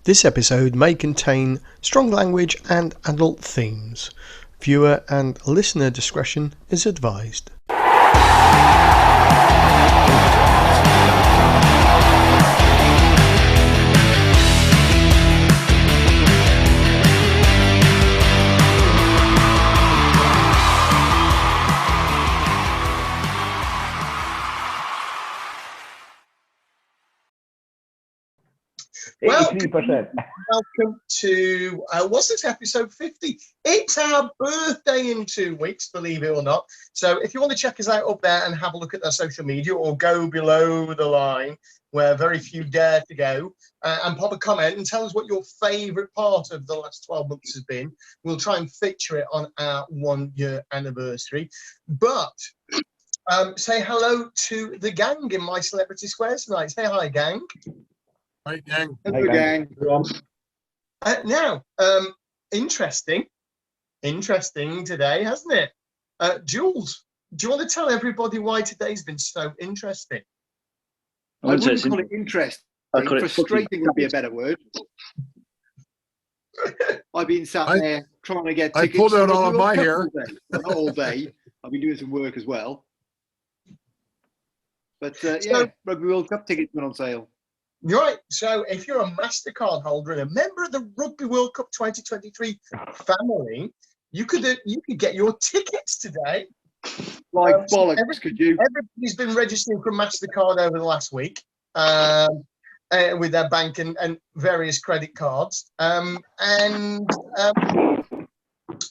This episode may contain strong language and adult themes. Viewer and listener discretion is advised. Well, 83%. welcome to, what's this, episode 50? It's our birthday in 2 weeks, believe it or not. So if you want to check us out up there and have a look at our social media, or go below the line where very few dare to go, and pop a comment and tell us what your favourite part of the last 12 months has been. We'll try and feature it on our 1 year anniversary. But say hello to the gang in my Celebrity Squares tonight. Say hi, gang. Right, gang. Hello, gang. Now, interesting today, hasn't it? Jules, do you want to tell everybody why today's been so interesting? I wouldn't call it interesting. Frustrating would be a better word. I've been sat there trying to get tickets. I pulled out all of my hair. Not all day. I've been doing some work as well. But Rugby World Cup tickets went on sale. Right, so if you're a MasterCard holder and a member of the Rugby World Cup 2023 family, you could get your tickets today. Like bollocks, could you? Everybody's been registering for MasterCard over the last week with their bank and various credit cards. And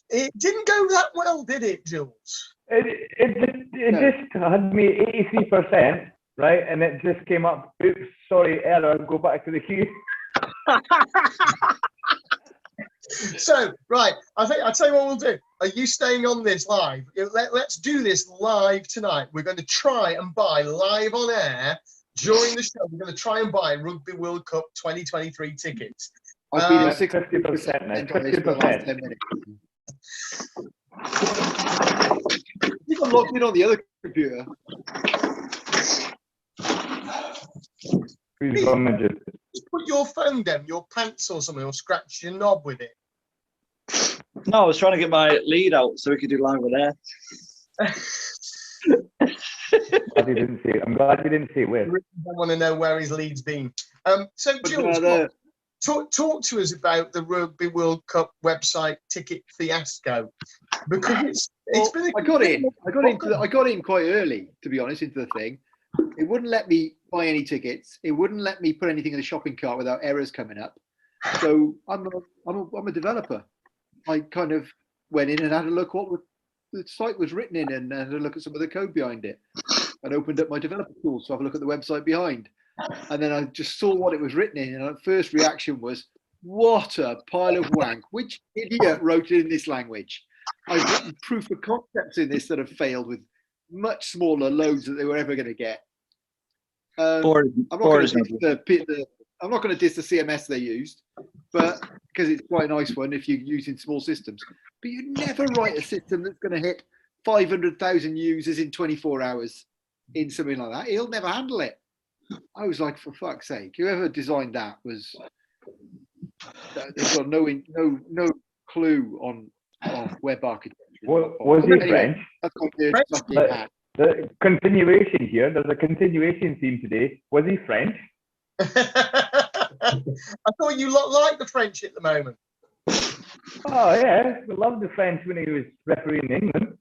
it didn't go that well, did it, Jules? It just had me 83%. Right, and it just came up. Oops, sorry, error. Go back to the queue. So, right, I'll tell you what we'll do. Are you staying on this live? Let's do this live tonight. We're going to try and buy live on air during the show. We're going to try and buy Rugby World Cup 2023 tickets. I've been at 50% now. 50%. You got logged in on the other computer. Just put your phone down, your pants or something, or scratch your knob with it. No, I was trying to get my lead out so we could do live with air. I'm glad you didn't see it with. I want to know where his lead's been. So, Jules, talk to us about the Rugby World Cup website ticket fiasco, because it's been. I got in quite early, to be honest, into the thing. It wouldn't let me buy any tickets. It wouldn't let me put anything in the shopping cart without errors coming up. So I'm a developer. I kind of went in and had a look what the site was written in, and had a look at some of the code behind it, and opened up my developer tools to have a look at the website behind. And then I just saw what it was written in, and my first reaction was, "What a pile of wank! Which idiot wrote it in this language?" I've written proof of concepts in this that have failed with much smaller loads that they were ever going to get. I'm not going to diss the CMS they used, but because it's quite a nice one if you're using small systems. But you never write a system that's going to hit 500,000 users in 24 hours in something like that. It'll never handle it. I was like, for fuck's sake, whoever designed that was they've got no clue on web architecture. Was he French? That's what the continuation here. There's a continuation theme today. Was he French? I thought you liked the French at the moment. Oh yeah, we loved the French when he was refereeing England.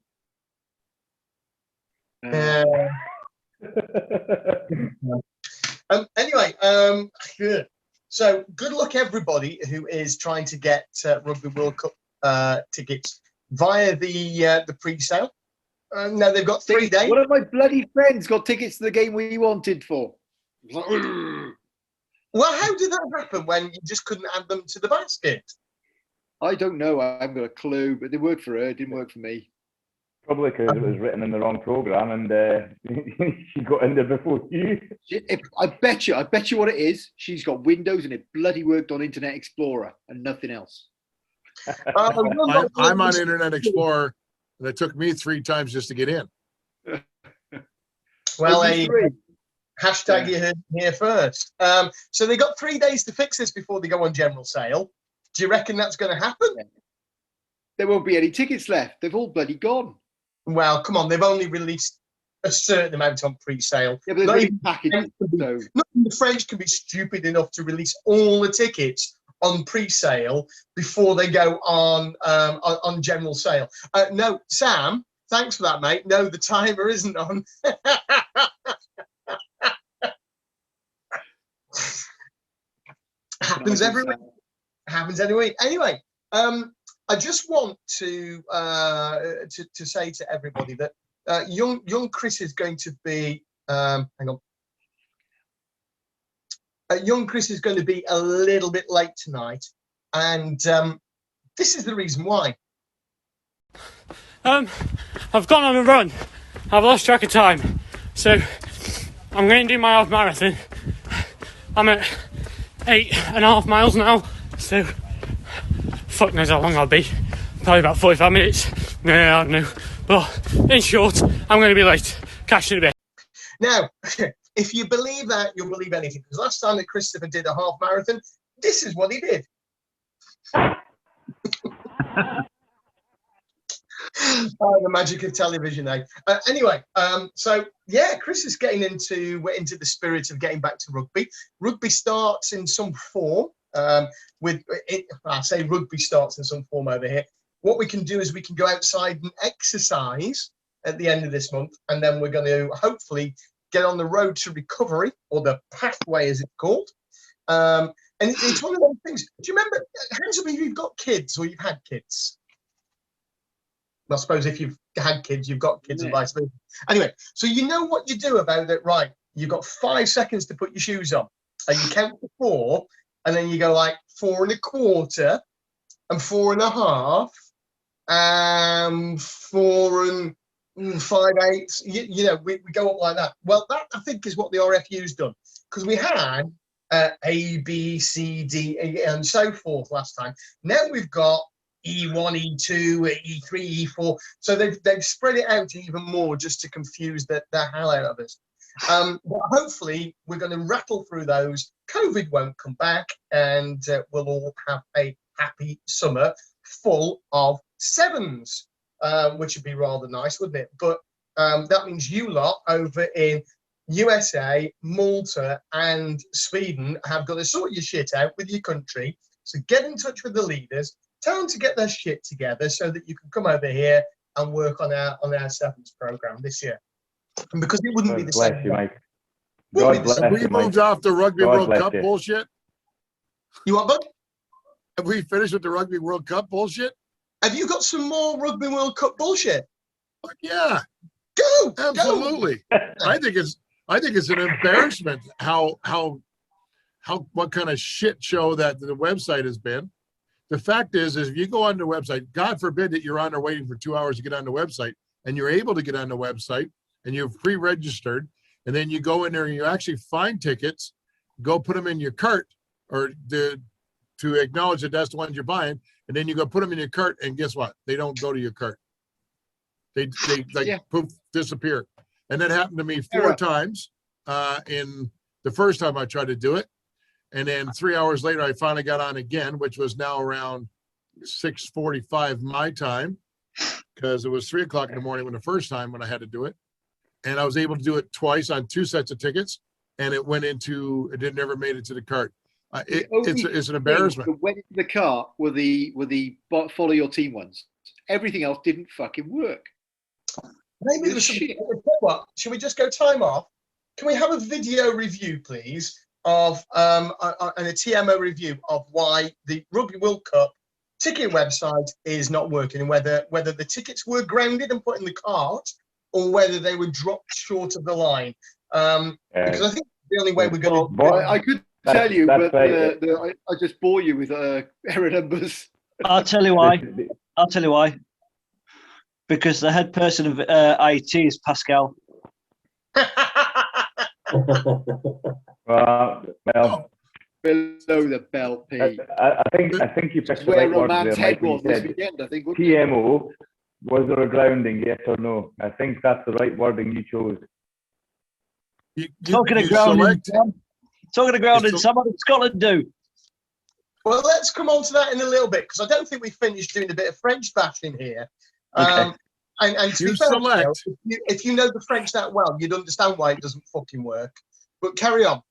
Anyway, so good luck everybody who is trying to get Rugby World Cup tickets via the pre-sale. Now they've got 3 days. One of my bloody friends got tickets to the game we wanted for. Well, how did that happen when you just couldn't add them to the basket? I don't know. I haven't got a clue, but they worked for her. It didn't work for me. Probably because it was written in the wrong program, and she got in there before you. I bet you what it is. She's got Windows, and it bloody worked on Internet Explorer and nothing else. I'm on Internet Explorer, and it took me 3 times just to get in. Well, Hashtag you heard it here first. So they got 3 days to fix this before they go on general sale. Do you reckon that's going to happen? There won't be any tickets left. They've all bloody gone. Well, come on. They've only released a certain amount on pre-sale. Yeah, but Not they've even packaged. So not even the French can be stupid enough to release all the tickets on pre-sale before they go on general sale. No, Sam, thanks for that, mate. No, the timer isn't on. Happens every week. Happens every week. Anyway, I just want to say to everybody that young Chris is going to be hang on. Young Chris is going to be a little bit late tonight, and this is the reason why. I've gone on a run. I've lost track of time, so I'm going to do my half marathon. I'm at 8.5 miles now, so fuck knows how long I'll be. Probably about 45 minutes. Yeah, I don't know. But in short, I'm going to be late. Catch you in a bit. Now, if you believe that, you'll believe anything. Because last time that Christopher did a half marathon, this is what he did. The magic of television, eh? Anyway, so yeah, Chris is getting into the spirit of getting back to rugby. Rugby starts in some form. I say rugby starts in some form over here. What we can do is we can go outside and exercise at the end of this month, and then we're going to hopefully get on the road to recovery, or the pathway as it's called. And it's one of those things. Do you remember, hands up if you've got kids or you've had kids? I suppose if you've had kids, you've got kids, and vice versa. Anyway, so you know what you do about it, right? You've got 5 seconds to put your shoes on. And you count to 4, and then you go like 4 1/4, and 4 1/2, and 4 5/8. You know, we go up like that. Well, that I think is what the RFU's done, because we had A, B, C, D, and so forth last time. Now we've got E1, E2, E3, E4. So they've spread it out even more just to confuse the hell out of us. But hopefully we're going to rattle through those. COVID won't come back, and we'll all have a happy summer full of 7s, which would be rather nice, wouldn't it? But that means you lot over in USA, Malta, and Sweden have got to sort your shit out with your country. So get in touch with the leaders. Tell them to get their shit together so that you can come over here and work on our 7s program this year. And because it wouldn't be the same. Bless you, Mike. God bless Have we you, Mike. moved off the Rugby God World bless Cup you. bullshit? You what, bud? Have we finished with the Rugby World Cup bullshit? Have you got some more Rugby World Cup bullshit? Fuck yeah, Go! absolutely. I think it's an embarrassment how what kind of shit show that the website has been. The fact is if you go on the website, God forbid that you're on there waiting for 2 hours to get on the website, and you're able to get on the website and you've pre-registered, and then you go in there and you actually find tickets, go put them in your cart, or to acknowledge that that's the ones you're buying, and then you go put them in your cart, and guess what? They don't go to your cart. They poof, disappear. And that happened to me 4 times in the first time I tried to do it. And then 3 hours later, I finally got on again, which was now around 6:45 my time, because it was 3 o'clock in the morning when I had to do it. And I was able to do it twice on 2 sets of tickets, and it never made it to the cart. It's an embarrassment. That went into the cart were the follow your team ones. Everything else didn't fucking work. Maybe there's some. What? Should we just go time off? Can we have a video review, please, of and a TMO review of why the Rugby World Cup ticket website is not working, and whether the tickets were grounded and put in the cart, or whether they were dropped short of the line. Because I think the only way we're going to. I could tell you, but I just bore you with error numbers. I'll tell you why. Because the head person of IT is Pascal. Well, Below the belt, Pete. I think you picked the Where right word Roman's there, head Mike. was You this said weekend, I think. TMO. Was there a grounding, yes or no? I think that's the right wording you chose. Talking of grounding, Sam, what did Scotland do? Well, let's come on to that in a little bit, because I don't think we finished doing a bit of French bashing here. Okay. And to be fair, if you know the French that well, you'd understand why it doesn't fucking work. But carry on.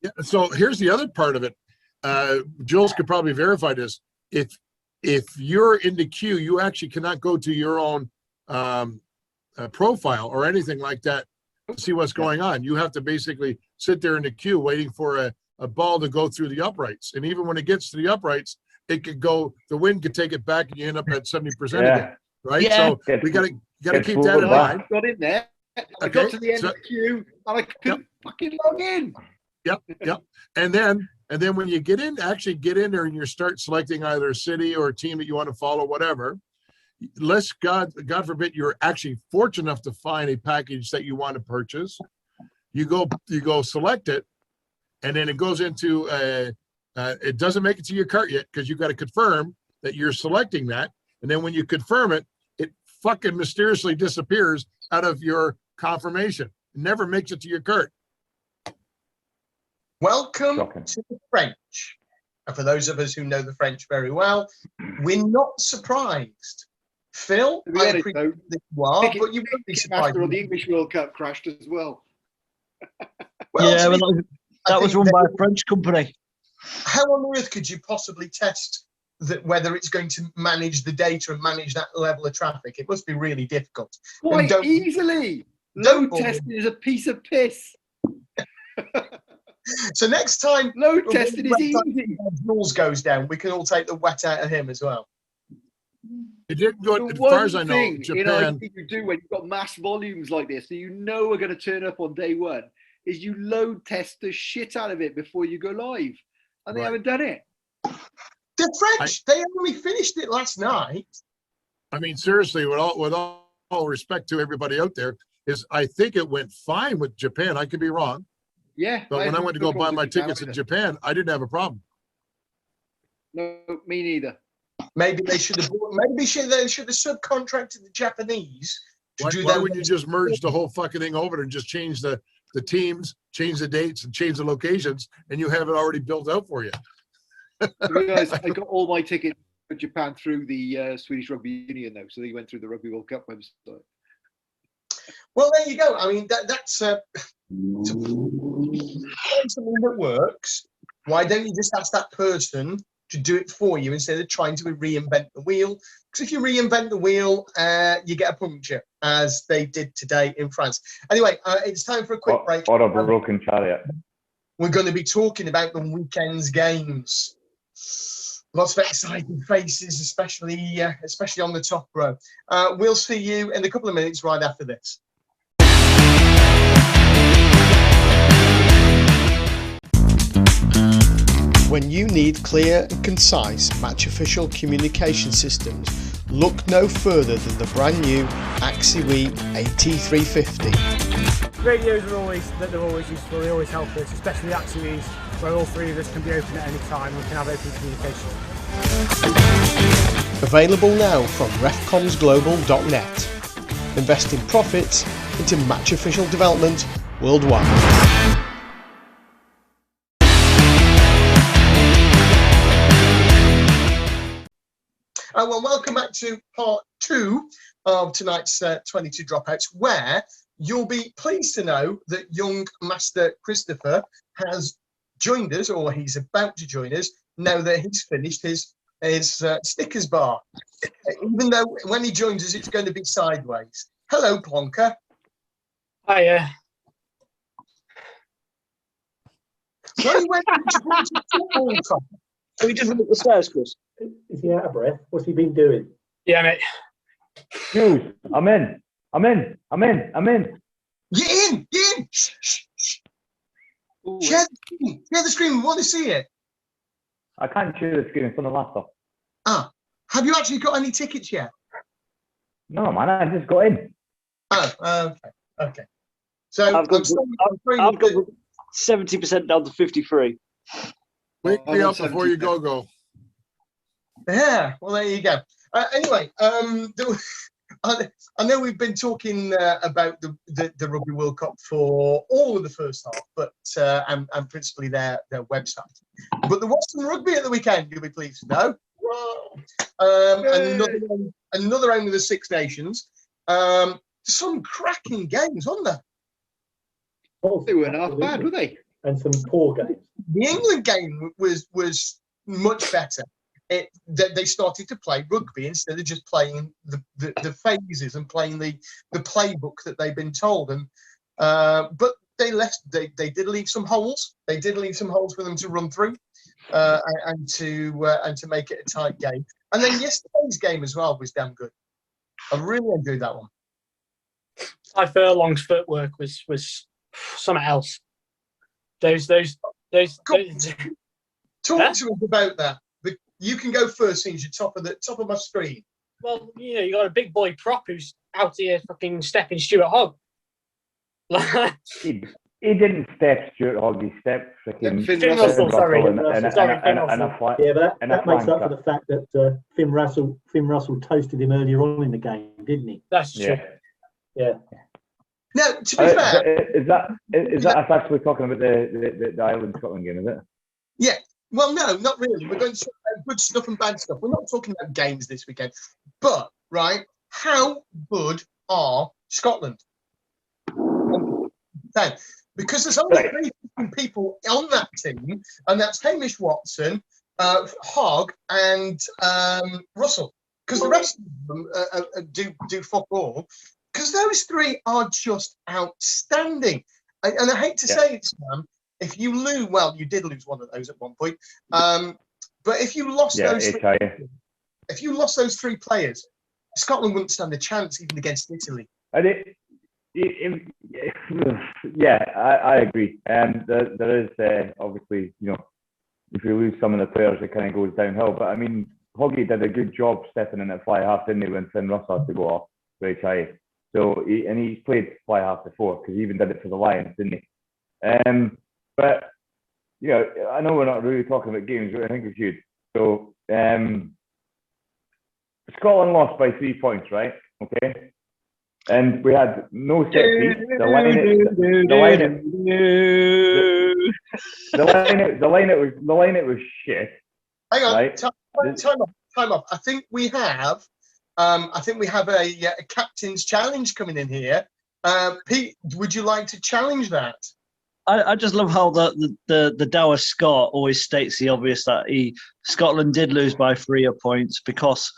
Yeah, so here's the other part of it. Jules could probably verify this. If you're in the queue, you actually cannot go to your own profile or anything like that to see what's going on. You have to basically sit there in the queue waiting for a ball to go through the uprights. And even when it gets to the uprights, it could go, the wind could take it back and you end up at 70% again. Right? Yeah. So we gotta keep that in mind. I got in there. I got to the end of the queue and I couldn't fucking log in. Yep. And then when you get in there and you start selecting either a city or a team that you want to follow, whatever, unless God forbid you're actually fortunate enough to find a package that you want to purchase, you go select it, and then it goes into it doesn't make it to your cart yet because you got to confirm that you're selecting that, and then when you confirm it, it fucking mysteriously disappears out of your confirmation. It never makes it to your cart. Welcome to the French. And for those of us who know the French very well, we're not surprised. Phil, I appreciate that you are, but you won't be surprised. After all, the English World Cup crashed as well. That was run by a French company. How on earth could you possibly test that whether it's going to manage the data and manage that level of traffic? It must be really difficult. Quite easily. Load testing is a piece of piss. So next time load testing is easy. Rules goes down, we can all take the wet out of him as well. It didn't go as far as I know. Japan. You do when you've got mass volumes like this, so you know are going to turn up on day one, is you load test the shit out of it before you go live, and they haven't done it. The French, they only finished it last night. I mean, seriously, with all respect to everybody out there, I think it went fine with Japan. I could be wrong. Yeah. But when I went to go buy my tickets in Japan, I didn't have a problem. No, me neither. Maybe they should have. Maybe they should have subcontracted the Japanese to do that. Why wouldn't you just merge the whole fucking thing over and just change the teams, change the dates, and change the locations, and you have it already built out for you? Guys, I got all my tickets for Japan through the Swedish Rugby Union, though, so they went through the Rugby World Cup website. Well, there you go. I mean, that's something that works. Why don't you just ask that person to do it for you instead of trying to reinvent the wheel? Because if you reinvent the wheel, you get a puncture, as they did today in France. Anyway, it's time for a quick break. Or a broken chariot. We're going to be talking about the weekend's games. Lots of exciting faces, especially on the top row. We'll see you in a couple of minutes right after this. When you need clear and concise match official communication systems, look no further than the brand new AXIWE AT350. Radios are always useful, they always help us, especially AXIWEs, where all three of us can be open at any time, we can have open communication. Available now from refcomsglobal.net. Investing profits into match official development worldwide. Well, welcome back to part 2 of tonight's 22 Dropouts, where you'll be pleased to know that young Master Christopher has joined us, or he's about to join us, now that he's finished his Snickers bar. Even though when he joins us, it's going to be sideways. Hello, Plonker. Hiya. Well, he went to football club. Have you just run up the stairs, Chris? Is he out of breath? What's he been doing? Yeah, mate. Hughes, I'm in. Get in! Shh, shh, shh. Share the screen. We want to see it. I can't share the screen in front of the laptop. Have you actually got any tickets yet? No, man, I just got in. Okay. So I've got 70% down to 53. Wake me up before you go. Yeah, well, there you go. Anyway, I know we've been talking about the Rugby World Cup for all of the first half, but and principally their website. But there was some rugby at the weekend. You'll be pleased to know. Another round of the Six Nations. Some cracking games, wasn't there? Oh, They weren't half bad, were they? And some poor games. The England game was much better. They started to play rugby instead of just playing the phases and playing the playbook that they've been told. And but they did leave some holes. They did leave some holes for them to run through, and to make it a tight game. And then yesterday's game as well was damn good. I really enjoyed that one. Ty Furlong's footwork was something else. Those Talk to us about that. You can go first, since you're top of my screen. Well, you got a big boy prop who's out here fucking stepping Stuart Hogg. He didn't step Stuart Hogg, he stepped freaking Finn Finn Russell. Russell, sorry. and a flat. Yeah, but And a that makes up flanker. for the fact that Finn Russell toasted him earlier on in the game, didn't he? That's true. Yeah. Now, to be fair, Is that us actually talking about the Ireland Scotland game, is it? yeah. Well, no, not really. We're going to talk about good stuff and bad stuff. We're not talking about games this weekend. But, right, how good are Scotland? Okay. Because there's only three people on that team, and that's Hamish Watson, Hogg, and Russell. Because the rest of them do fuck all. Because those three are just outstanding. And I hate to say it, Sam, if you lose, well, you did lose one of those at one point. But if you lost if you lost those three players, Scotland wouldn't stand a chance even against Italy. Yeah, I agree. There is obviously, if you lose some of the players, it kind of goes downhill. But I mean, Hoggy did a good job stepping in at fly half, didn't he, when Finn Russell had to go off for HIA. So he's played fly half before, because he even did it for the Lions, didn't he? But I know we're not really talking about games, but I think we should. So Scotland lost by 3 points, right? Okay. And we had no set piece. The line was shit. Hang on, right? time off. I think we have a captain's challenge coming in here. Pete, would you like to challenge that? I just love how the Dower Scott always states the obvious that Scotland did lose by 3 points because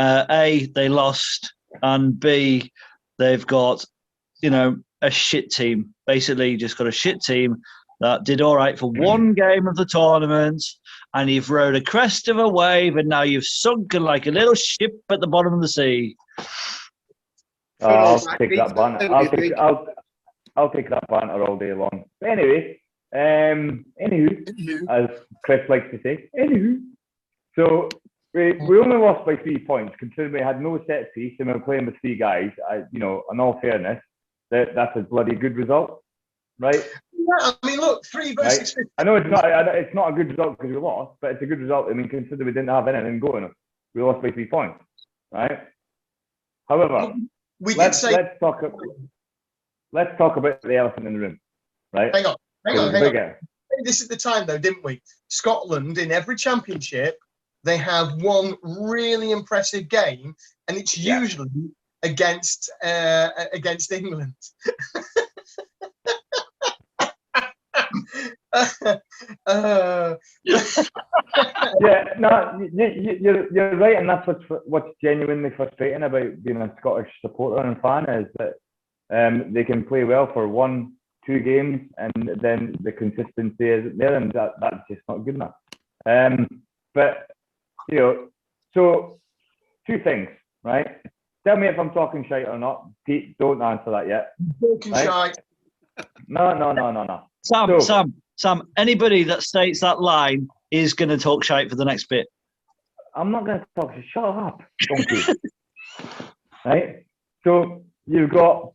A, they lost, and B, they've got a shit team. Basically, just got a shit team that did all right for one game of the tournament, and you've rode a crest of a wave, and now you've sunken like a little ship at the bottom of the sea. I'll take that banter. I'll take that banter all day long. But anyway, anywho, as Chris likes to say, so we only lost by 3 points, considering we had no set piece and we were playing with 3 guys. In all fairness, that's a bloody good result, right? Yeah, I mean, look, 3 versus 50. I know it's not a good result because we lost, but it's a good result. I mean, considering we didn't have anything going, we lost by 3 points, right? However, let's talk about the elephant in the room, right? Hang on. This is the time, though, didn't we? Scotland, in every championship, they have one really impressive game, and it's usually against England. You're right, and that's what's genuinely frustrating about being a Scottish supporter and fan is that they can play well for 1-2 games, and then the consistency isn't there, and that's just not good enough. But so 2 things, right? Tell me if I'm talking shite or not. Pete, don't answer that yet. Talking shite. No. Sam, anybody that states that line is going to talk shite for the next bit. I'm not going to talk. Shut up, donkey. Right? So you've got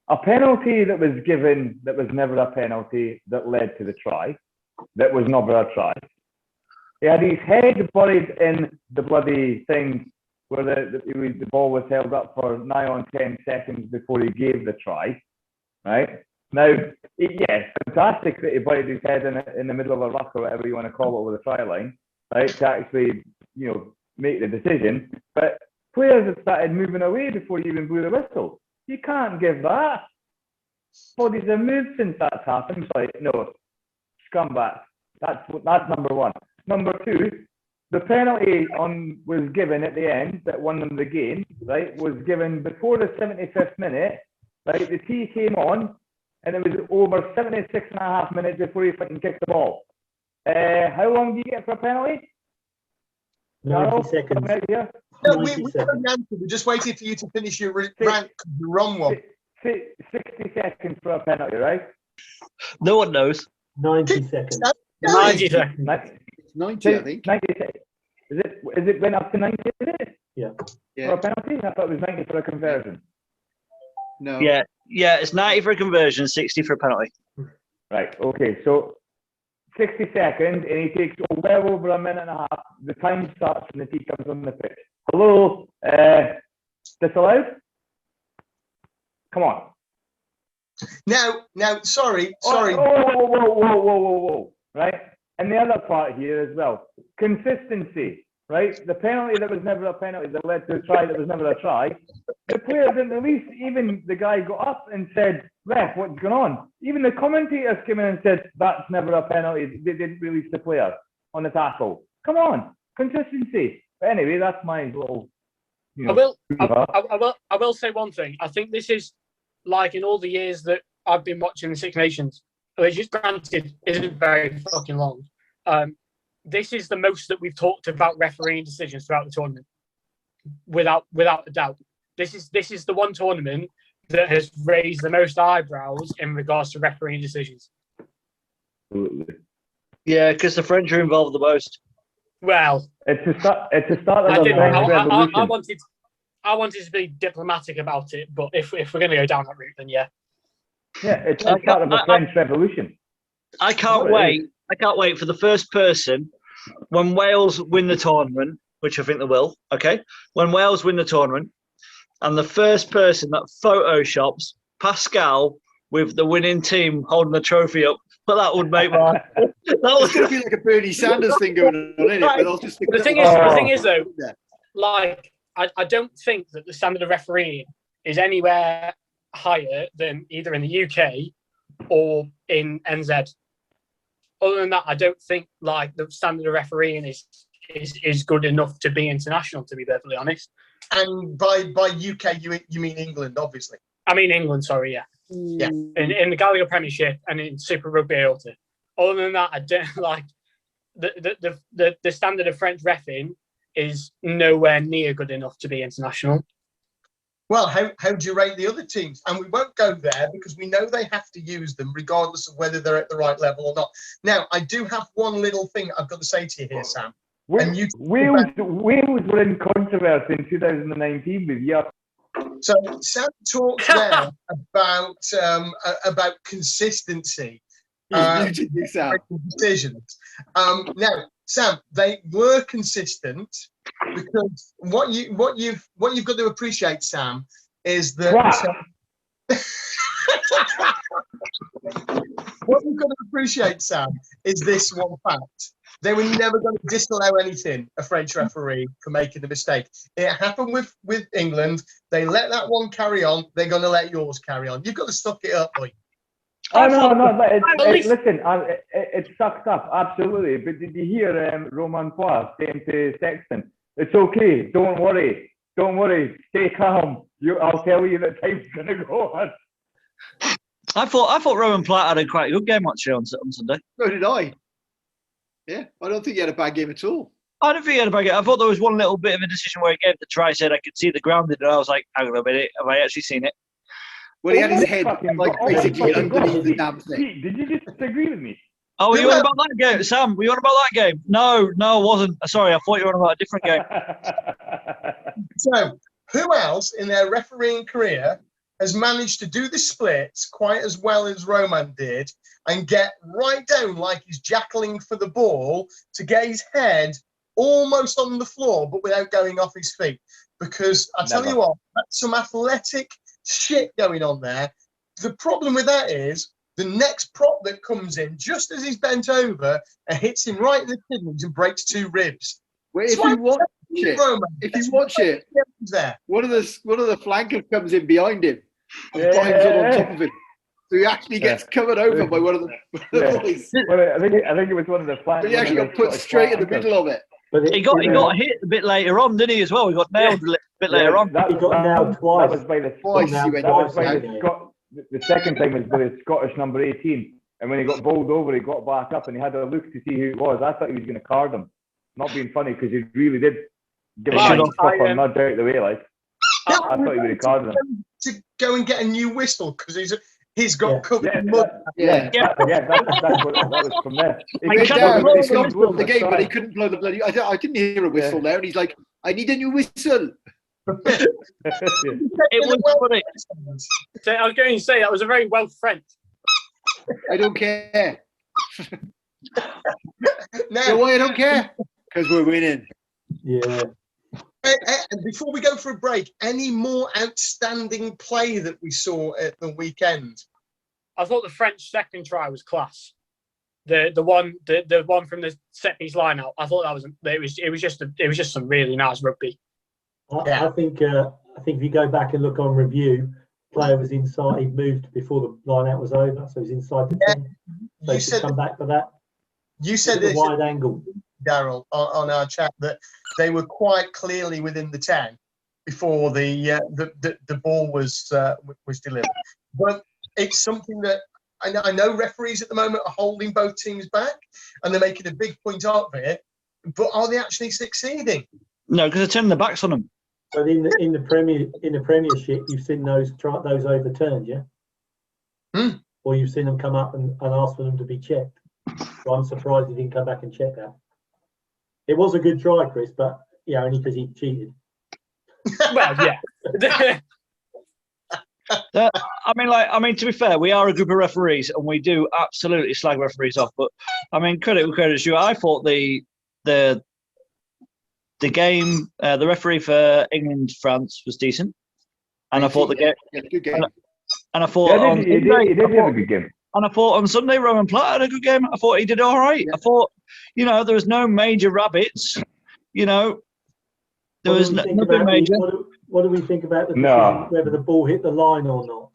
a penalty that was given that was never a penalty that led to the try. That was never a try. He had his head buried in the bloody thing where the ball was held up for nigh on 10 seconds before he gave the try, right? Now, yes, fantastic that he butted his head in the middle of a ruck or whatever you want to call it over the try line, right, to actually, make the decision. But players have started moving away before you even blew the whistle. You can't give that. Bodies have moved since that's happened. It's like, no, scumbag. That's number one. Number two, the penalty was given at the end that won them the game, right, was given before the 75th minute, right? The tee came on, and it was over 76 and a half minutes before he fucking kicked the ball. How long do you get for a penalty? 90 seconds. No, we have an answer. We're just waiting for you to finish your rant because you're wrong one. 60 seconds for a penalty, right? No one knows. 90 seconds. 90 seconds. 90, I think. 90 seconds. Is it went up to 90, is it? Yeah. For a penalty? I thought it was 90 for a conversion. No. Yeah, it's 90 for a conversion, 60 for a penalty. Right, okay, so 60 seconds, and he takes well over a minute and a half. The time starts when the tee comes on the pitch. Hello, disallowed? Come on. Now, sorry. Whoa. Right? And the other part here as well, consistency, right? The penalty that was never a penalty that led to a try that was never a try. The player didn't release, even the guy got up and said, ref, what's going on? Even the commentators came in and said, that's never a penalty. They didn't release the player on the tackle. Come on, consistency. But anyway, that's my little, I will say one thing. I think this is like in all the years that I've been watching the Six Nations, which is granted isn't very fucking long. This is the most that we've talked about refereeing decisions throughout the tournament, without a doubt. This is the one tournament that has raised the most eyebrows in regards to refereeing decisions. Yeah, because the French are involved the most. Well, it's the start of the French Revolution. I wanted to be diplomatic about it, but if we're going to go down that route, then yeah. Yeah, it's the start of the French Revolution. I can't wait. I can't wait for the first person when Wales win the tournament, which I think they will. Okay, when Wales win the tournament, and the first person that photoshops Pascal with the winning team holding the trophy up, but that would make my. It's going to be like a Bernie Sanders thing going on, isn't it? But I'll just the thing is though, like I don't think that the standard of refereeing is anywhere higher than either in the UK or in NZ. Other than that, I don't think like the standard of refereeing is good enough to be international, to be perfectly honest. And by UK, you mean England, obviously. I mean England, sorry, yeah. Yeah. In the Gallagher Premiership and in Super Rugby Aorta. Other than that, I don't like the standard of French reffing is nowhere near good enough to be international. Well, how do you rate the other teams? And we won't go there because we know they have to use them regardless of whether they're at the right level or not. Now, I do have one little thing I've got to say to you here, Sam. Wales were in controversy in 2019 with you. So Sam talked there about consistency. Decisions. Now, Sam, they were consistent because what you've got to appreciate, Sam, is that what you've got to appreciate, Sam, is this one fact. They were never going to disallow anything, a French referee, for making a mistake. It happened with England. They let that one carry on. They're going to let yours carry on. You've got to suck it up, boy. Listen, it sucked up, absolutely. But did you hear Romain Poix saying to Sexton, it's okay, don't worry, stay calm. I'll tell you that time's going to go on. I thought Rowan Platt had a quite good game actually on Sunday. So did I. Yeah, I don't think he had a bad game at all. I don't think he had a bad game. I thought there was one little bit of a decision where he gave the try, said I could see the grounded, and I was like, hang on a minute, have I actually seen it? Well, he had his head like basically underneath the damn thing. Did you disagree with me? Oh, were you on about that game, Sam? Were you on about that game? No, I wasn't. Sorry, I thought you were on about a different game. So, who else in their refereeing career has managed to do the splits quite as well as Roman did and get right down like he's jackling for the ball to get his head almost on the floor, but without going off his feet. Because I tell you what, that's some athletic shit going on there. The problem with that is the next prop that comes in just as he's bent over and hits him right in the kidneys and breaks 2 ribs. Well, if you watch it, one of the flankers comes in behind him and climbs on top of him. So he actually gets covered over by one of the boys. Well, I think it was one of the flankers. But he actually got put straight in the middle of it. But He got hit a bit later on, didn't he, as well? He got nailed a bit later on. He got nailed twice. Twice he went twice. The second time was by the Scottish number 18. And when he got bowled over, he got back up and he had a look to see who it was. I thought he was going to card him. Not being funny, because he really did give him a proper nudge out the way. Like, I thought he would have carded him. To go and get a new whistle because he's got covered in mud. That's what that was from there. He stopped the game, but he couldn't blow the bloody. I didn't hear a whistle there, and he's like, "I need a new whistle." It was funny. So I was going to say that was a very well French. I don't care. Now, You know why I don't care? Because we're winning. Yeah. And before we go for a break, any more outstanding play that we saw at the weekend? I thought the French second try was class. The one from the set piece line out. I thought it was just some really nice rugby. I think if you go back and look on review, player was inside. He moved before the line out was over, so he's inside the 10. So you should come back for that. You said this wide angle, Daryl, on our chat, that they were quite clearly within the 10 before the ball was delivered. But it's something that I know referees at the moment are holding both teams back, and they're making a big point out of it. But are they actually succeeding? No, because they're turning their backs on them. But in the Premiership, you've seen those overturned, yeah. Or you've seen them come up and ask for them to be checked. So I'm surprised he didn't come back and check that. It was a good try, Chris, but yeah, only because he cheated. Well, yeah. I mean, to be fair, we are a group of referees, and we do absolutely slag referees off. But I mean, credit's due. I thought the game, the referee for England France was decent, and I thought the game, good game. And I thought he did have a good game. And I thought on Sunday, Roman Platt had a good game. I thought he did all right. I thought, there was no major rabbits. There was nothing major. What do we think about the decision, whether the ball hit the line or not?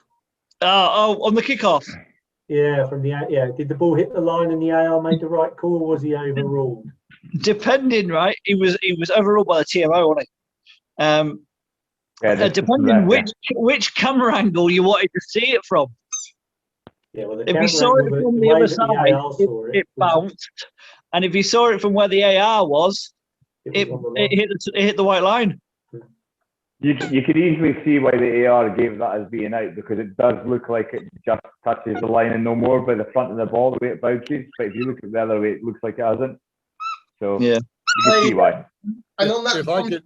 On the kickoff. Yeah, Did the ball hit the line and the AR made the right call, or was he overruled? Depending, right? He was overruled by the TMO, wasn't he? Depending which camera angle you wanted to see it from. Yeah, well, if you saw it from the other side, it bounced, and if you saw it from where the AR was, it hit the white line. You could easily see why the AR gave that as being out, because it does look like it just touches the line and no more by the front of the ball, the way it bounces. But if you look at the other way, it looks like it hasn't. So yeah, you can see why. And on that,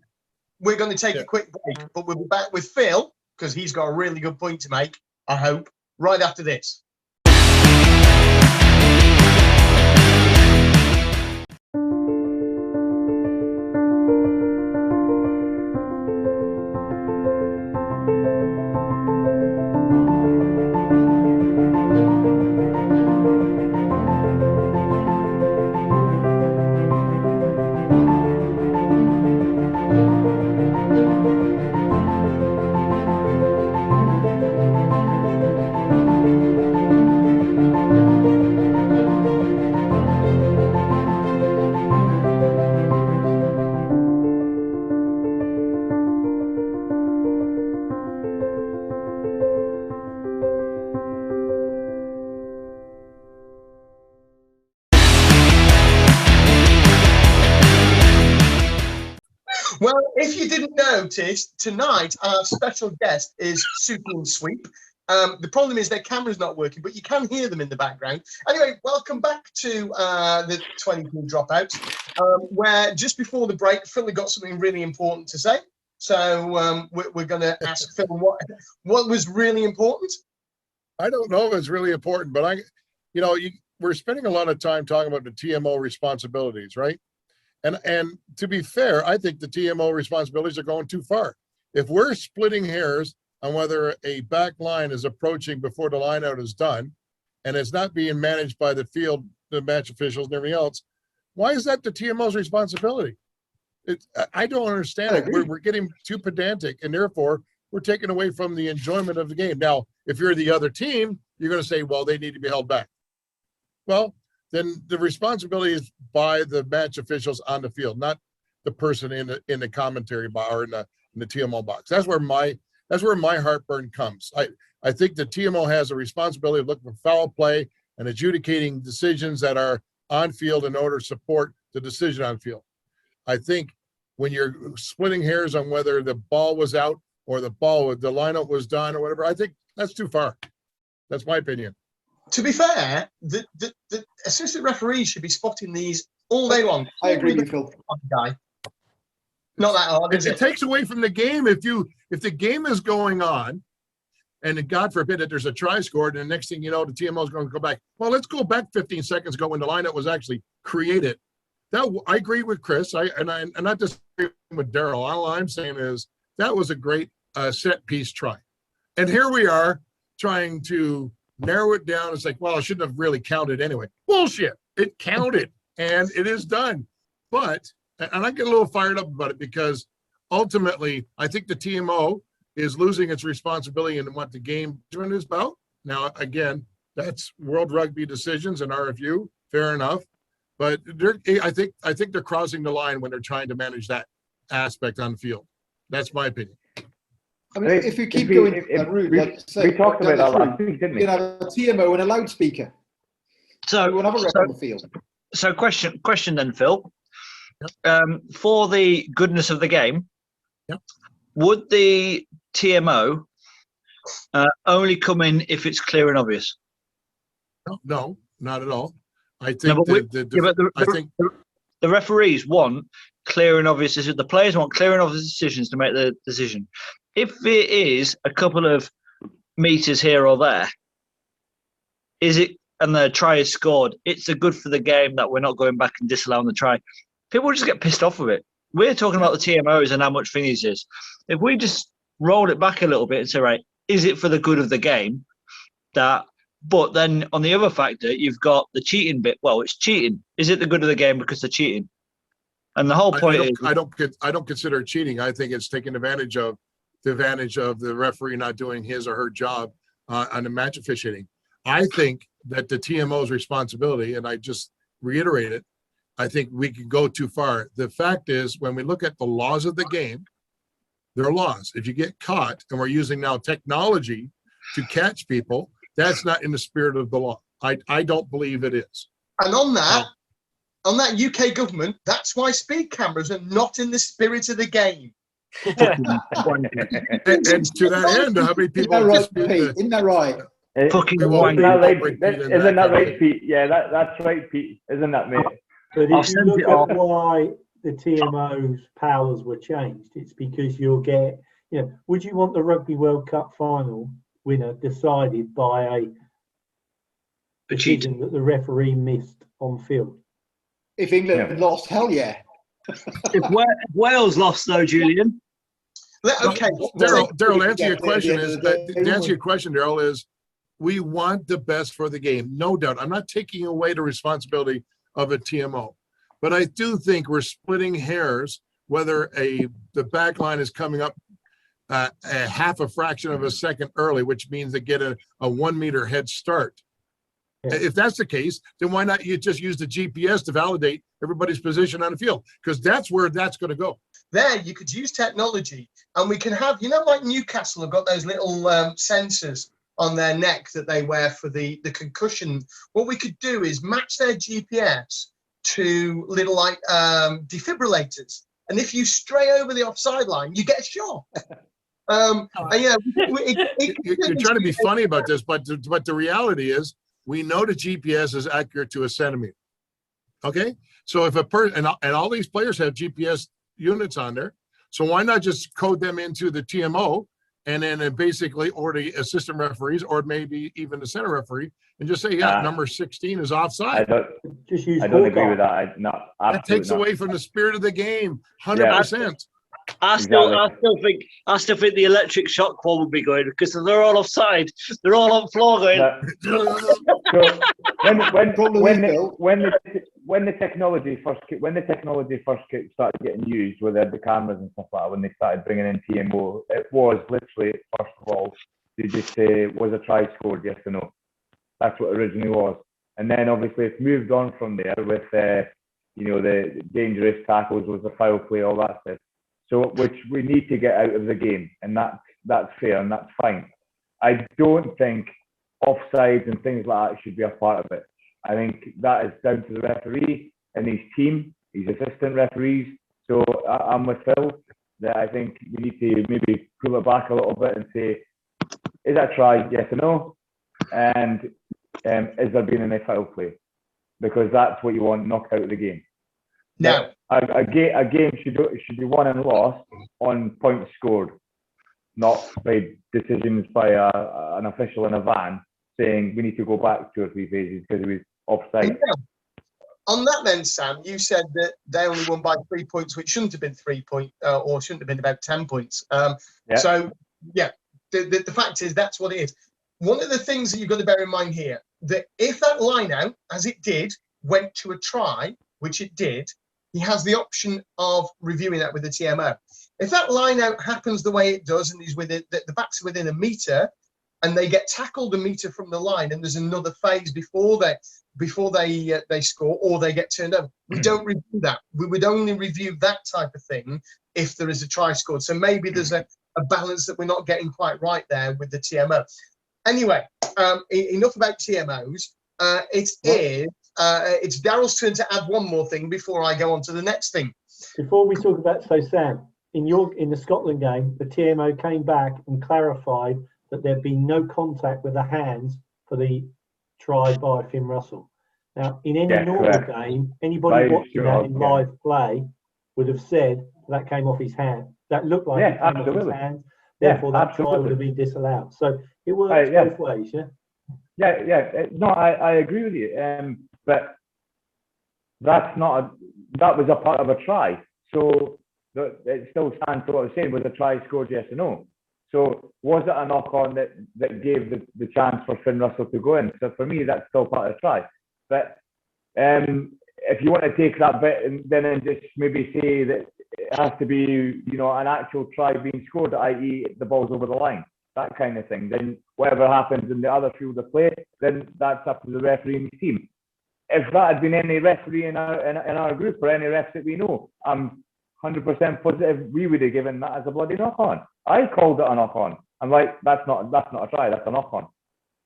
we're going to take a quick break, but we'll be back with Phil, because he's got a really good point to make, I hope, right after this. Well, if you didn't notice, tonight our special guest is Super and Sweep. The problem is their camera's not working, but you can hear them in the background. Anyway, welcome back to the 22 Dropouts, where just before the break, Phil had got something really important to say. So we're going to ask Phil what was really important. I don't know if it's really important, but we're spending a lot of time talking about the TMO responsibilities, right? And to be fair, I think the TMO responsibilities are going too far. If we're splitting hairs on whether a back line is approaching before the line out is done, and it's not being managed by the field, the match officials and everything else, why is that the TMO's responsibility? I don't understand it. We're getting too pedantic, and therefore we're taking away from the enjoyment of the game. Now, if you're the other team, you're going to say, well, they need to be held back. Well, then the responsibility is by the match officials on the field, not the person in the commentary box or in the TMO box. That's where my heartburn comes. I think the TMO has a responsibility of looking for foul play and adjudicating decisions that are on field in order to support the decision on field. I think when you're splitting hairs on whether the ball was out or the lineup was done or whatever, I think that's too far. That's my opinion. To be fair, the assistant referees should be spotting these all day long. I agree with you, Phil. Guy. Not that hard, is It takes away from the game. If the game is going on, and God forbid that there's a try scored, and the next thing you know, the TMO is going to go back. Well, let's go back 15 seconds ago when the lineup was actually created. That I agree with Chris. I'm not disagreeing with Daryl. All I'm saying is that was a great set piece try, and here we are trying to narrow it down. It's like, well, it shouldn't have really counted anyway. Bullshit. It counted, and it is done. But, and I get a little fired up about it because ultimately, I think the TMO is losing its responsibility in what the game is about. Now, again, that's World Rugby decisions and RFU. Fair enough. But I think they're crossing the line when they're trying to manage that aspect on the field. That's my opinion. I mean, if we keep going that route, like say, we talked about that last week, didn't we? You can have a TMO and a loudspeaker. So we'll have a rep on the field. So question then, Phil. Yep. For the goodness of the game, yep, would the TMO only come in if it's clear and obvious? No, not at all. I think the referees want clear and obvious decisions. The players want clear and obvious decisions to make the decision. If it is a couple of meters here or there, is it, and the try is scored, it's a good for the game that we're not going back and disallowing the try. People just get pissed off with it. We're talking about the TMOs and how much thingies is. If we just roll it back a little bit and say, right, is it for the good of the game? But then on the other factor, you've got the cheating bit. Well, it's cheating. Is it the good of the game because they're cheating? And the whole point is, I don't consider it cheating. I think it's taking advantage of the referee not doing his or her job on the match officiating. I think that the TMO's responsibility, and I just reiterate it, I think we can go too far. The fact is, when we look at the laws of the game, there are laws. If you get caught, and we're using now technology to catch people, that's not in the spirit of the law. I don't believe it is. And on that UK government, that's why speed cameras are not in the spirit of the game. and to that end, how many people isn't that right? Fucking isn't that right, Pete? Yeah, that's right, Pete. Isn't that, mate? But if you look at why the TMO's powers were changed, it's because you'll get, would you want the Rugby World Cup final winner decided by a decision that the referee missed on field? If England lost, hell yeah. If Wales lost, though, Julian. Okay, Daryl, answer your question is that the answer to your question, Daryl, is we want the best for the game, no doubt. I'm not taking away the responsibility of a TMO, but I do think we're splitting hairs whether the back line is coming up a half a fraction of a second early, which means they get a 1 meter head start. Yeah. If that's the case, then why not you just use the GPS to validate everybody's position on the field? Because that's where that's going to go. There, you could use technology, and we can have, like Newcastle have got those little sensors on their neck that they wear for the concussion. What we could do is match their GPS to little defibrillators, and if you stray over the offside line, you get a shot. You're trying to be funny about this, but the reality is we know the GPS is accurate to a centimeter. Okay, so if a person and all these players have GPS units on there, so why not just code them into the TMO and then basically, or the assistant referees, or maybe even the center referee, and just say, yeah, number 16 is offside. Just use I don't agree Hogg. with that. That takes away from the spirit of the game, 100%. I still think the electric shock one would be good because they're all offside. They're all on floor going. So when the technology first started getting used with the cameras and stuff like that, when they started bringing in TMO, it was literally first of all they just say, was a try scored, yes or no. That's what it originally was, and then obviously it's moved on from there with the dangerous tackles, was the foul play, all that stuff. So which we need to get out of the game, and that's fair and that's fine. I don't think offsides and things like that should be a part of it. I think that is down to the referee and his team, his assistant referees. So I'm with Phil that I think we need to maybe pull it back a little bit and say, is that try, yes or no? And is there been any foul play? Because that's what you want knocked out of the game. Now, a game should be won and lost on points scored, not by decisions by an official in a van saying we need to go back 2 or 3 phases because it was offside. On that then, Sam, you said that they only won by 3 points, which shouldn't have been 3 points, or shouldn't have been about 10 points. So, yeah, the fact is that's what it is. One of the things that you've got to bear in mind here, that if that line out, as it did, went to a try, which it did, he has the option of reviewing that with the TMO. If that line out happens the way it does, and he's within the backs are within a metre, and they get tackled a metre from the line, and there's another phase before they score or they get turned over, we don't review that. We would only review that type of thing if there is a try scored. So maybe there's a balance that we're not getting quite right there with the TMO. Anyway, enough about TMOs. It's Daryl's turn to add one more thing before I go on to the next thing. Before we talk about, so Sam, in the Scotland game, the TMO came back and clarified that there'd been no contact with the hands for the try by Finn Russell. Now, in any normal game, anybody watching that in live play would have said that came off his hand. That looked like it came off his hand. Therefore, that try would have been disallowed. So it works both ways, yeah? No, I agree with you. But that was a part of a try. So it still stands for what I was saying, was a try scored, yes or no? So was it a knock-on that gave the chance for Finn Russell to go in? So for me, that's still part of the try. But if you want to take that bit and then just maybe say that it has to be, an actual try being scored, i.e. the ball's over the line, that kind of thing, then whatever happens in the other field of play, then that's up to the referee and the team. If that had been any referee in our group or any refs that we know, I'm 100% positive we would have given that as a bloody knock-on. I called it a knock-on. I'm like, that's not a try, that's a knock-on.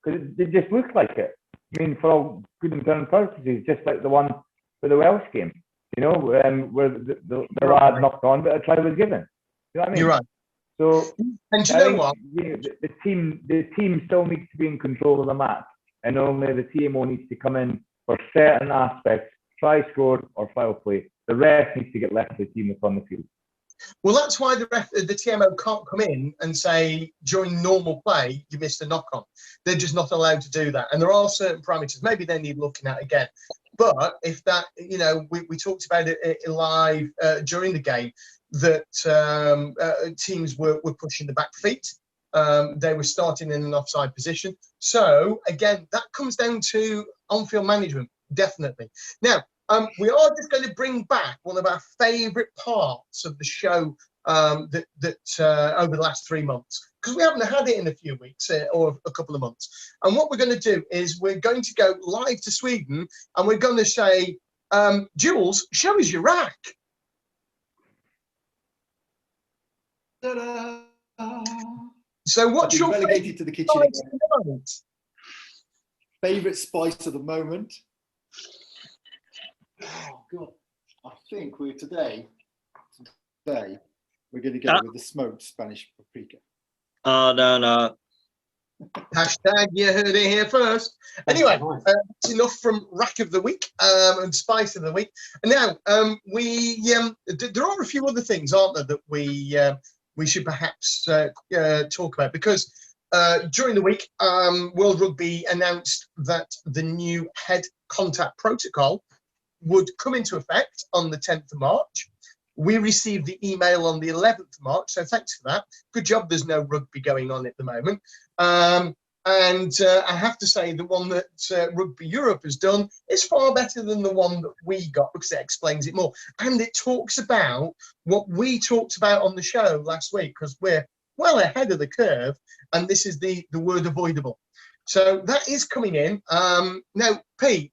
Because it just looked like it. I mean, for all good and turn purposes, just like the one for the Welsh game, where the lad knocked on, but a try was given. You know what I mean? You're right. So, and you know what? The team still needs to be in control of the match, and only the TMO needs to come in for certain aspects, try scored or foul play. The ref needs to get left to the team that's on the field. Well, that's why the TMO can't come in and say during normal play you missed a knock-on. They're just not allowed to do that, and there are certain parameters. Maybe they need looking at again. But if that, we talked about it live during the game that teams were pushing the back feet. They were starting in an offside position. So again, that comes down to on-field management, definitely. Now, we are just going to bring back one of our favourite parts of the show that over the last 3 months, because we haven't had it in a few weeks or a couple of months. And what we're going to do is we're going to go live to Sweden, and we're going to say, Jules, show us your rack. Ta-da! So what's your relegated to the kitchen again. Favorite spice of the moment? Oh God! I think today we're going to go with the smoked Spanish paprika. Oh no! Hashtag you heard it here first. Anyway, it's enough from rack of the week and spice of the week. And now there are a few other things, aren't there, that we we should perhaps talk about, because during the week, World Rugby announced that the new head contact protocol would come into effect on the 10th of March. We received the email on the 11th of March, so thanks for that. Good job there's no rugby going on at the moment. And I have to say the one that Rugby Europe has done is far better than the one that we got, because it explains it more. And it talks about what we talked about on the show last week, because we're well ahead of the curve, and this is the word avoidable. So that is coming in. Now, Pete,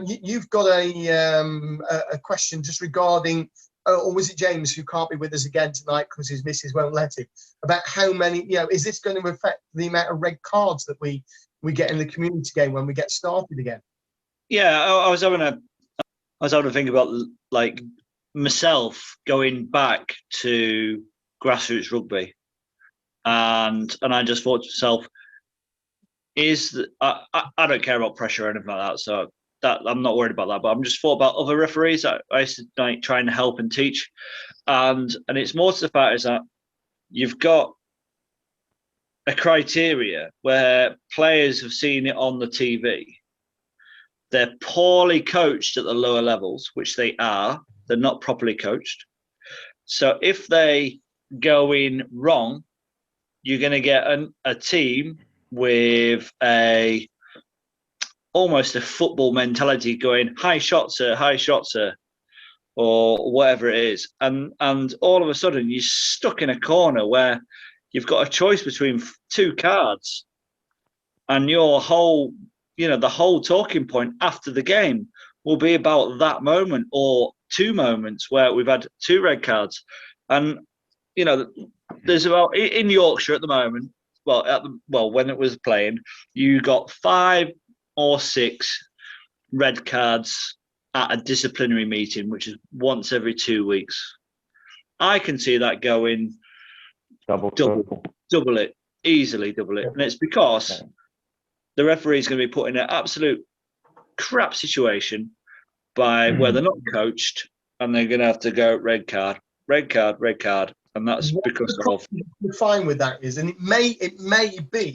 you've got a question just regarding, or was it James, who can't be with us again tonight because his missus won't let him, about how many, is this going to affect the amount of red cards that we get in the community game when we get started again? Yeah, I was having a think about, like, myself going back to grassroots rugby, and I just thought to myself, I don't care about pressure or anything like that, so that I'm not worried about that. But I'm just thought about other referees that I used to like trying to help and teach, and it's more to the fact is that you've got a criteria where players have seen it on the TV. They're poorly coached at the lower levels, which they are. They're not properly coached. So if they go in wrong, you're going to get a team with almost a football mentality going, high shot, sir, or whatever it is. And all of a sudden you're stuck in a corner where you've got a choice between two cards, and your whole, the whole talking point after the game will be about that moment or two moments where we've had two red cards. And, there's about, in Yorkshire at the moment, when it was playing, you got 5 or 6 red cards at a disciplinary meeting, which is once every 2 weeks. I can see that going double it, easily double it. And it's because the referee is going to be put in an absolute crap situation where they're not coached, and they're going to have to go red card. And that's because of the fine with that is, and it may be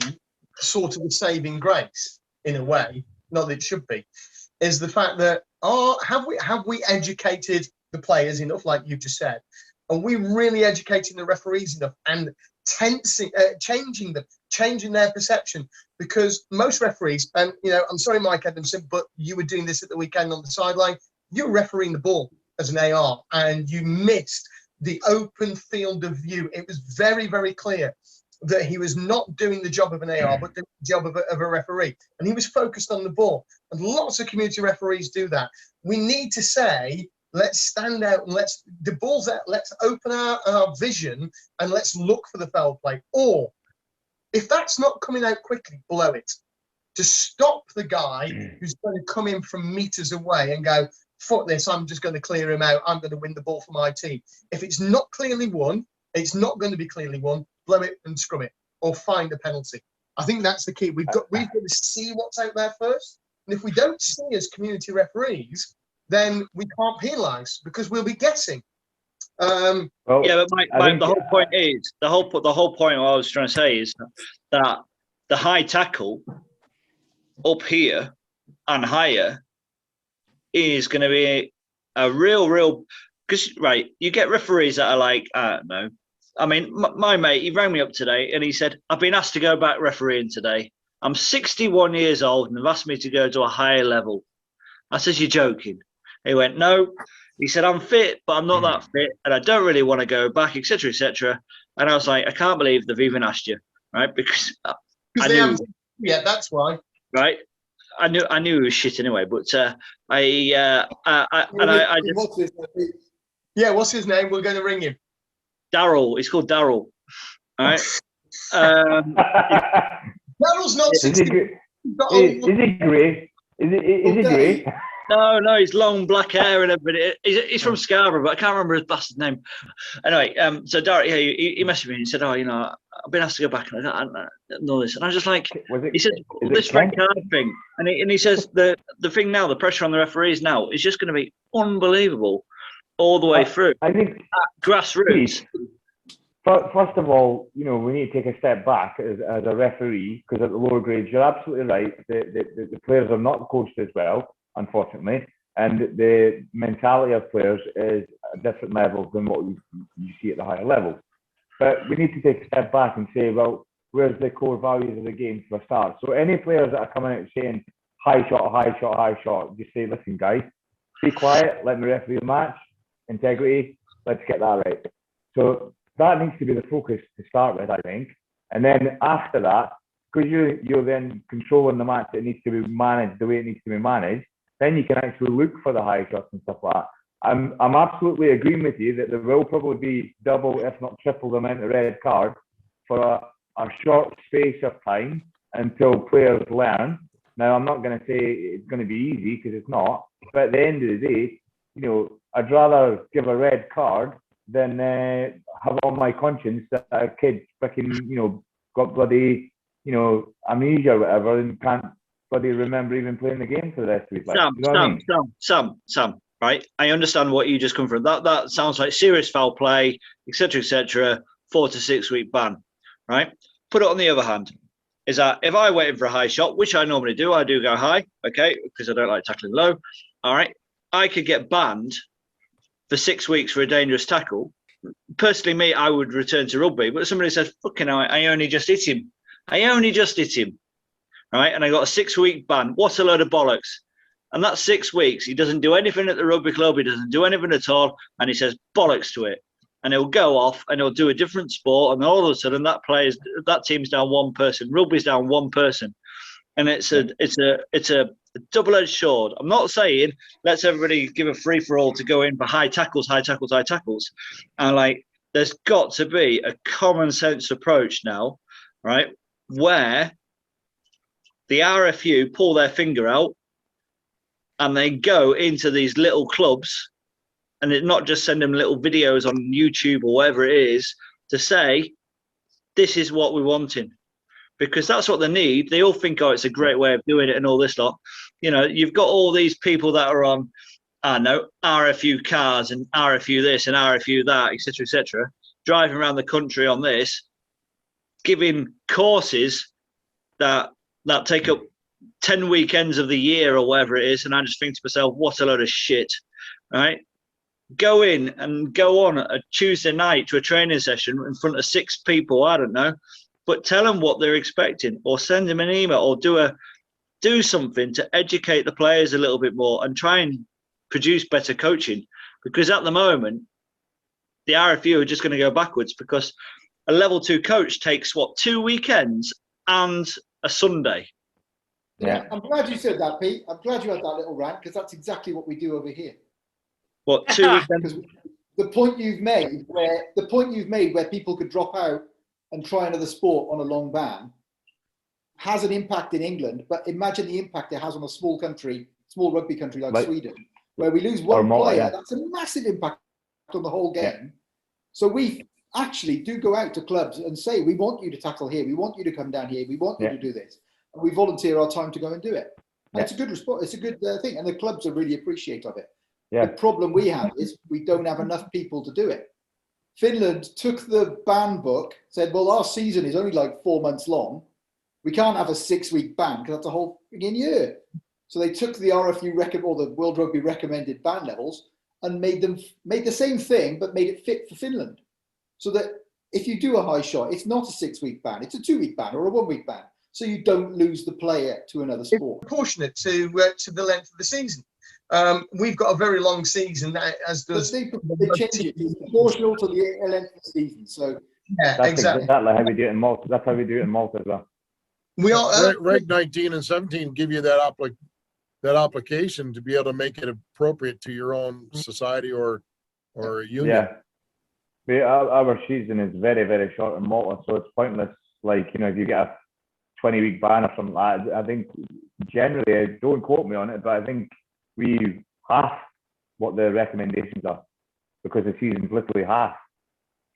sort of a saving grace in a way, not that it should be, is the fact that have we educated the players enough, like you just said? Are we really educating the referees enough and changing their perception? Because most referees, and I'm sorry, Mike Adamson, but you were doing this at the weekend on the sideline. You were refereeing the ball as an AR, and you missed the open field of view. It was very, very clear that he was not doing the job of an AR, but the job of a referee. And he was focused on the ball. And lots of community referees do that. We need to say, let's stand out and the ball's out, let's open our vision and let's look for the foul play. Or if that's not coming out quickly, blow it. To stop the guy who's going to come in from meters away and go, fuck this, I'm just going to clear him out. I'm going to win the ball for my team. If it's not clearly won, it's not going to be clearly won, blow it and scrum it, or find a penalty. I think that's the key. We've got to see what's out there first. And if we don't see as community referees, then we can't penalise because we'll be guessing. But the whole point is the whole point what I was trying to say is that the high tackle up here and higher is going to be a real because you get referees that are like, I don't know. I mean, my mate, he rang me up today and he said, I've been asked to go back refereeing today. I'm 61 years old and they've asked me to go to a higher level. I said, you're joking. He went, no. He said, I'm fit, but I'm not that fit, and I don't really want to go back, etc., etc. And I was like, I can't believe they've even asked you, right? Because I knew, that's why, right? I knew he was shit anyway, but what's his name? We're going to ring him. Daryl. He's called Daryl. All right. Daryl's not. Is he grey? Is he grey? No, he's long black hair and everything. He's from Scarborough, but I can't remember his bastard name. Anyway, so Derek, he messaged me and he said, I've been asked to go back and I don't know this. And I was just like, he said, this red card thing. And he says, the thing now, the pressure on the referees now is just going to be unbelievable all the way through. I think grassroots. First of all, we need to take a step back as a referee, because at the lower grades, you're absolutely right. The players are not coached as well, unfortunately, and the mentality of players is a different level than what you see at the higher levels. But we need to take a step back and say, well, where's the core values of the game for a start? So any players that are coming out saying high shot, high shot, high shot, just say, listen, guys, be quiet, let me referee the match, integrity, let's get that right. So that needs to be the focus to start with, I think. And then after that, because you're then controlling the match, it needs to be managed the way it needs to be managed, then you can actually look for the high shots and stuff like that. I'm absolutely agreeing with you that there will probably be double, if not triple, the amount of red cards for a short space of time until players learn. Now, I'm not going to say it's going to be easy, because it's not. But at the end of the day, I'd rather give a red card than have on my conscience that a kid freaking, got bloody, amnesia or whatever, and can't bloody remember even playing the game for the rest of his life. Sam, right? I understand what you just come from. That sounds like serious foul play, etc., 4 to 6 week ban, right? Put it on the other hand, is that if I waited for a high shot, which I normally do, I do go high, okay, because I don't like tackling low. All right, I could get banned for 6 weeks for a dangerous tackle. Personally, me, I would return to rugby, but somebody says, fucking hell, I only just hit him. Right? And I got a 6 week ban. What a load of bollocks. And that's 6 weeks. He doesn't do anything at the rugby club. He doesn't do anything at all. And he says bollocks to it. And he'll go off and he'll do a different sport. And all of a sudden that team's down one person. Rugby's down one person. And it's a double-edged sword. I'm not saying let's everybody give a free-for-all to go in for high tackles. And there's got to be a common sense approach now, right? Where the RFU pull their finger out and they go into these little clubs, and it not just send them little videos on YouTube or whatever it is to say, this is what we're wanting. Because that's what they need. They all think, oh, it's a great way of doing it and all this lot. You've got all these people that are on, RFU cars and RFU this and RFU that, etc., driving around the country on this, giving courses that take up 10 weekends of the year or whatever it is. And I just think to myself, what a load of shit, right? Go in and go on a Tuesday night to a training session in front of 6 people, I don't know, but tell them what they're expecting, or send them an email, or do something to educate the players a little bit more and try and produce better coaching. Because at the moment, the RFU are just going to go backwards, because a level 2 coach takes 2 weekends and a Sunday. Yeah, I'm glad you said that, Pete. I'm glad you had that little rant, because that's exactly what we do over here. What, 2 weekends? The point you've made where people could drop out and try another sport on a long ban has an impact in England, but imagine the impact it has on a small rugby country like Sweden, where we lose one player. That's a massive impact on the whole game. Yeah. So we actually do go out to clubs and say, we want you to tackle here, we want you to come down here, we want you to do this. And we volunteer our time to go and do it. And it's a good response. It's a good thing. And the clubs are really appreciative of it. Yeah. The problem we have is we don't have enough people to do it. Finland took the ban book, said, well, our season is only 4 months long. We can't have a 6 week ban because that's a whole friggin' year. So they took the RFU or the World Rugby recommended ban levels and made the same thing, but made it fit for Finland. So that if you do a high shot, it's not a 6 week ban, it's a 2 week ban or a 1 week ban. So you don't lose the player to another sport. It's proportionate to the length of the season. We've got a very long season, as does. They change it. It's proportional to the length of the season. So yeah, that's exactly how we do it in Malta. That's how we do it in Malta as well. We are Reg 19 and 17 give you that application to be able to make it appropriate to your own society or union. Yeah, our season is very, very short in Malta, so it's pointless. If you get a 20-week ban or something like that, I think generally, don't quote me on it, but I think we half what the recommendations are, because the season's literally half.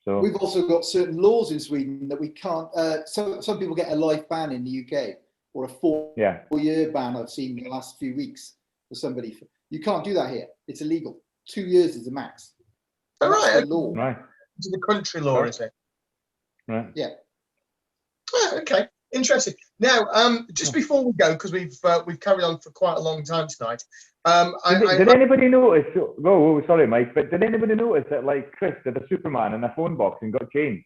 So we've also got certain laws in Sweden that we can't. Some people get a life ban in the UK, or a 4-year ban. I've seen in the last few weeks for somebody. You can't do that here. It's illegal. 2 years is the max. All right. The law. Right. It's the country law, is it? Right. Yeah. Oh, okay, interesting. Now, just before we go, because we've carried on for quite a long time tonight. Did anybody notice? Oh, sorry, Mike, but did anybody notice that like Chris did a Superman in a phone box and got changed?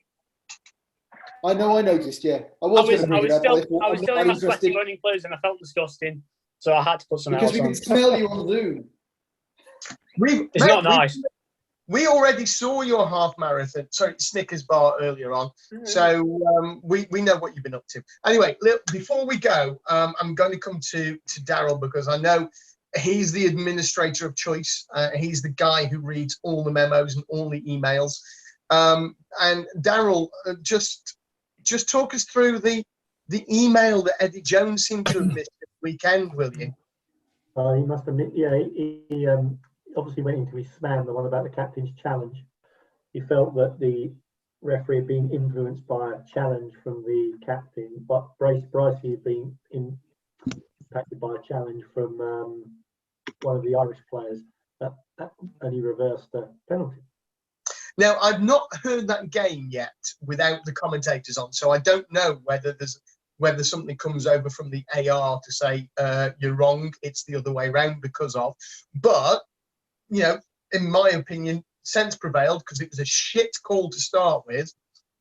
I know, I noticed. Yeah, I was going to bring it up. Still, but I was I'm still not in my sweaty interested running clothes, and I felt disgusting, so I had to put some because else we on. can smell you on Zoom. It's not nice. We already saw your half marathon, sorry, Snickers bar earlier on, so we know what you've been up to. Anyway, before we go, I'm going to come to Daryl because I know he's the administrator of choice. He's the guy who reads all the memos and all the emails. And Daryl, just talk us through the email that Eddie Jones seemed to have missed this weekend, will you? He must have, yeah, he obviously went into his slam, the one about the captain's challenge. He felt that the referee had been influenced by a challenge from the captain, but Brycey had been impacted by a challenge from one of the Irish players, and he reversed the penalty. Now, I've not heard that game yet without the commentators on, so I don't know whether something comes over from the AR to say you're wrong, it's the other way around because of. But, you know, in my opinion, sense prevailed because it was a shit call to start with,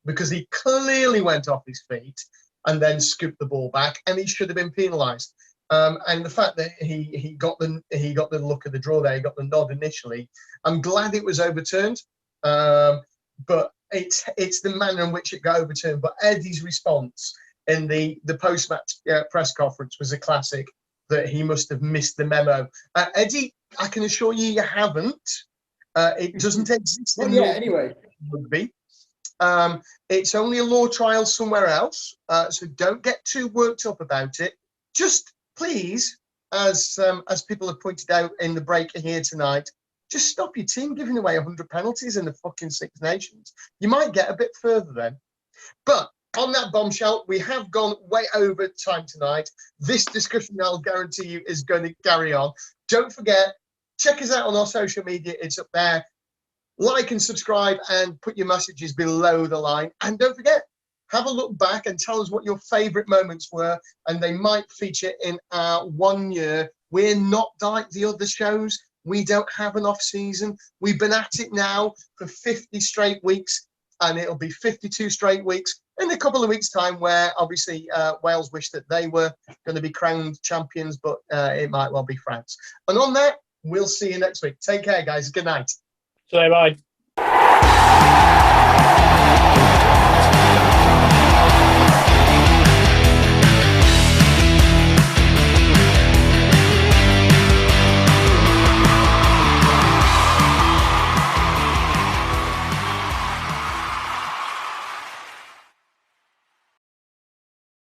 because he clearly went off his feet and then scooped the ball back, and he should have been penalised. And the fact that he got the look of the draw there, he got the nod initially. I'm glad it was overturned, but it's the manner in which it got overturned. But Eddie's response in the post-match press conference was a classic. That he must have missed the memo. Eddie, I can assure you haven't. It doesn't exist in anyway. Rugby. It's only a law trial somewhere else, so don't get too worked up about it. Just please, as people have pointed out in the break here tonight, just stop your team giving away 100 penalties in the fucking Six Nations. You might get a bit further then. But on that bombshell, we have gone way over time tonight. This discussion, I'll guarantee you, is going to carry on. Don't forget, check us out on our social media. It's up there. Like and subscribe and put your messages below the line. And don't forget, have a look back and tell us what your favourite moments were. And they might feature in our 1 year. We're not like the other shows. We don't have an off season. We've been at it now for 50 straight weeks. And it'll be 52 straight weeks in a couple of weeks' time, where obviously Wales wish that they were going to be crowned champions, but it might well be France. And on that, we'll see you next week. Take care, guys. Good night. So, bye.